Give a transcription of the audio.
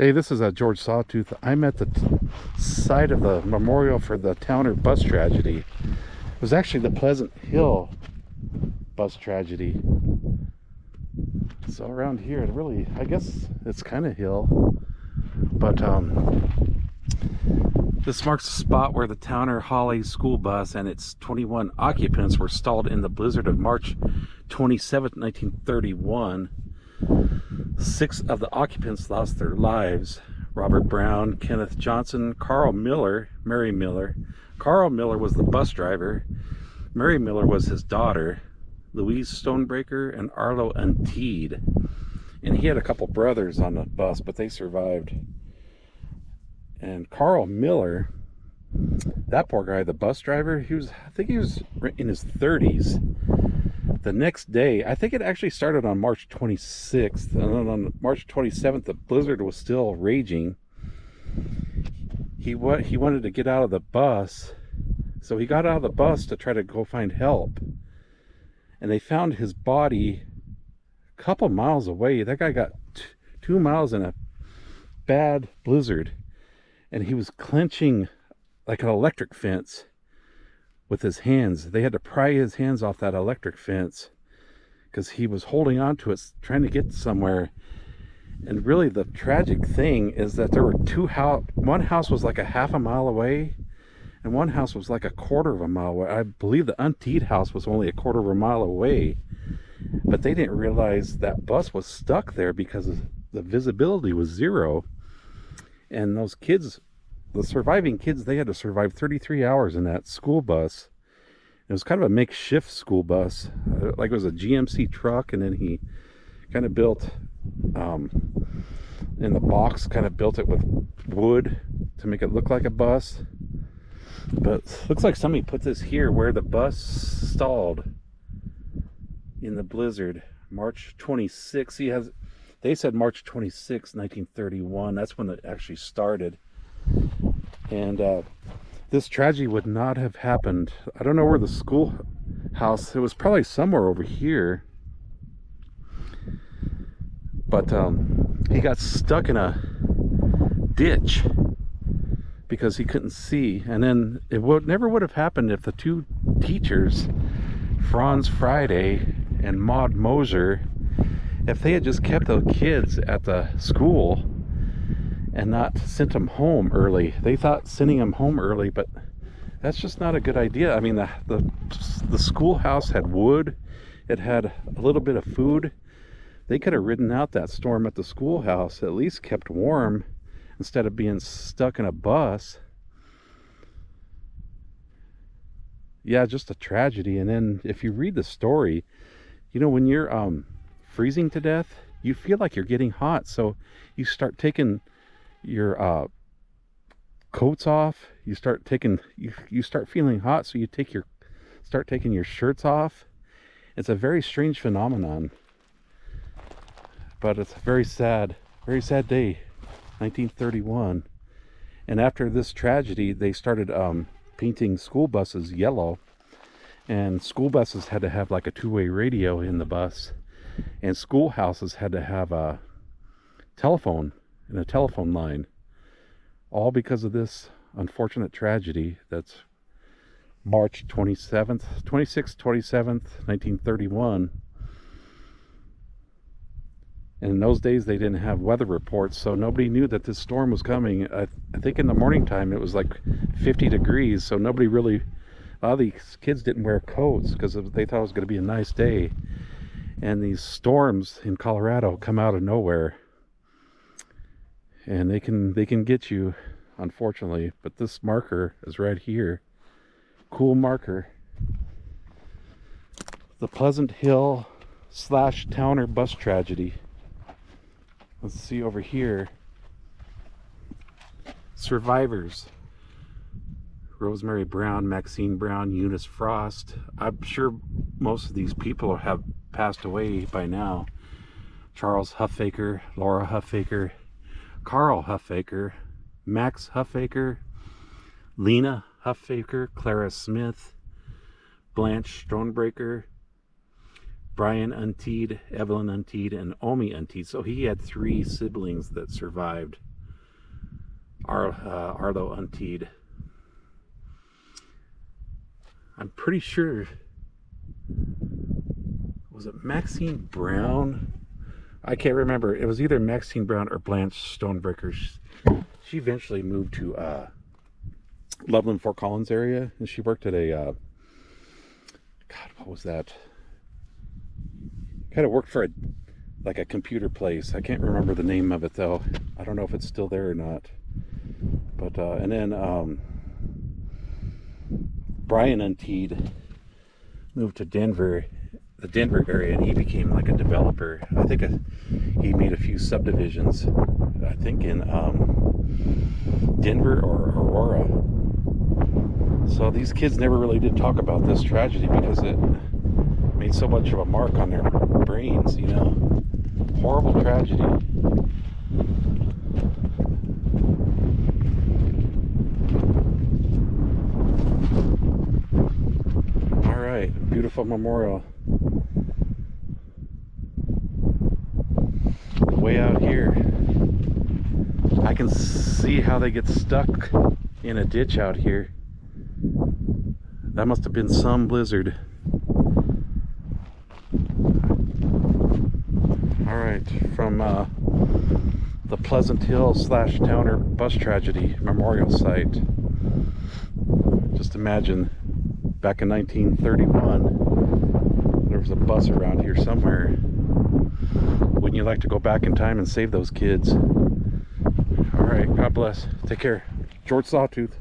Hey, this is George Sawtooth. I'm at the site of the memorial for the Towner bus tragedy. It was actually the Pleasant Hill bus tragedy. So around here, it really, I guess it's kind of hill, but this marks the spot where the Towner Holly school bus and its 21 occupants were stalled in the blizzard of March 27, 1931. 6 of the occupants lost their lives: Robert Brown, Kenneth Johnson, Carl Miller, Mary Miller. Carl Miller was the bus driver. Mary Miller was his daughter, Louise Stonebreaker and Arlo Unteed. And he had a couple brothers on the bus, but they survived. And Carl Miller, that poor guy, the bus driver, I think he was in his 30s. The next day, I think it actually started on March 26th, and then on March 27th, the blizzard was still raging. He wanted to get out of the bus, so he got out of the bus to try to go find help. And they found his body a couple miles away. That guy got 2 miles in a bad blizzard, and he was clenching like an electric fence with his hands. They had to pry his hands off that electric fence because he was holding on to it, trying to get somewhere. And really the tragic thing is that there were one house was like a half a mile away, and one house was like a quarter of a mile away. I believe the Unteed house was only a quarter of a mile away, but they didn't realize that bus was stuck there because the visibility was zero. And those kids, the surviving kids, they had to survive 33 hours in that school bus. It was kind of a makeshift school bus, like it was a GMC truck, and then he kind of built, in the box, kind of built it with wood to make it look like a bus. But looks like somebody put this here where the bus stalled in the blizzard, March 26. They said March 26, 1931. That's when it actually started. And this tragedy would not have happened. I don't know where the schoolhouse, it was probably somewhere over here. But he got stuck in a ditch because he couldn't see. And then it never would have happened if the 2 teachers, Franz Friday and Maud Moser, if they had just kept the kids at the school and not sent them home early. They thought sending them home early, but that's just not a good idea. I mean, the schoolhouse had wood. It had a little bit of food. They could have ridden out that storm at the schoolhouse, at least kept warm, instead of being stuck in a bus. Yeah, just a tragedy. And then if you read the story, you know, when you're freezing to death, you feel like you're getting hot. So you start taking your coats off. You start feeling hot, so you start taking your shirts off. It's a very strange phenomenon, but it's a very sad day, 1931. And after this tragedy, they started painting school buses yellow, and school buses had to have like a 2-way radio in the bus, and schoolhouses had to have a telephone and a telephone line, all because of this unfortunate tragedy. That's March 27th, 1931. And in those days they didn't have weather reports, so nobody knew that this storm was coming. I think in the morning time it was like 50 degrees, so a lot of these kids didn't wear coats because they thought it was going to be a nice day. And these storms in Colorado come out of nowhere, and they can get you, unfortunately. But this marker is right here. Cool marker. The Pleasant Hill / Towner bus tragedy. Let's see over here. Survivors: Rosemary Brown, Maxine Brown, Eunice Frost. I'm sure most of these people have passed away by now. Charles Huffaker, Laura Huffaker, Carl Huffaker, Max Huffaker, Lena Huffaker, Clara Smith, Blanche Stonebreaker, Brian Unteed, Evelyn Unteed, and Omi Unteed. So he had 3 siblings that survived. Arlo Unteed. I'm pretty sure, was it Maxine Brown? I can't remember. It was either Maxine Brown or Blanche Stonebreaker. She eventually moved to Loveland, Fort Collins area, and she worked at a God, what was that? Kind of worked for a computer place. I can't remember the name of it though. I don't know if it's still there or not. But and then Brian Unteed moved to Denver, the Denver area, and he became like a developer. I think he made a few subdivisions, I think in Denver or Aurora. So these kids never really did talk about this tragedy because it made so much of a mark on their brains, you know. Horrible tragedy. All right, beautiful memorial. Way out here, I can see how they get stuck in a ditch out here. That must have been some blizzard. All right, from the Pleasant Hill / Towner bus tragedy memorial site. Just imagine, back in 1931, there was a bus around here somewhere. Wouldn't you like to go back in time and save those kids? All right, God bless. Take care. George Sawtooth.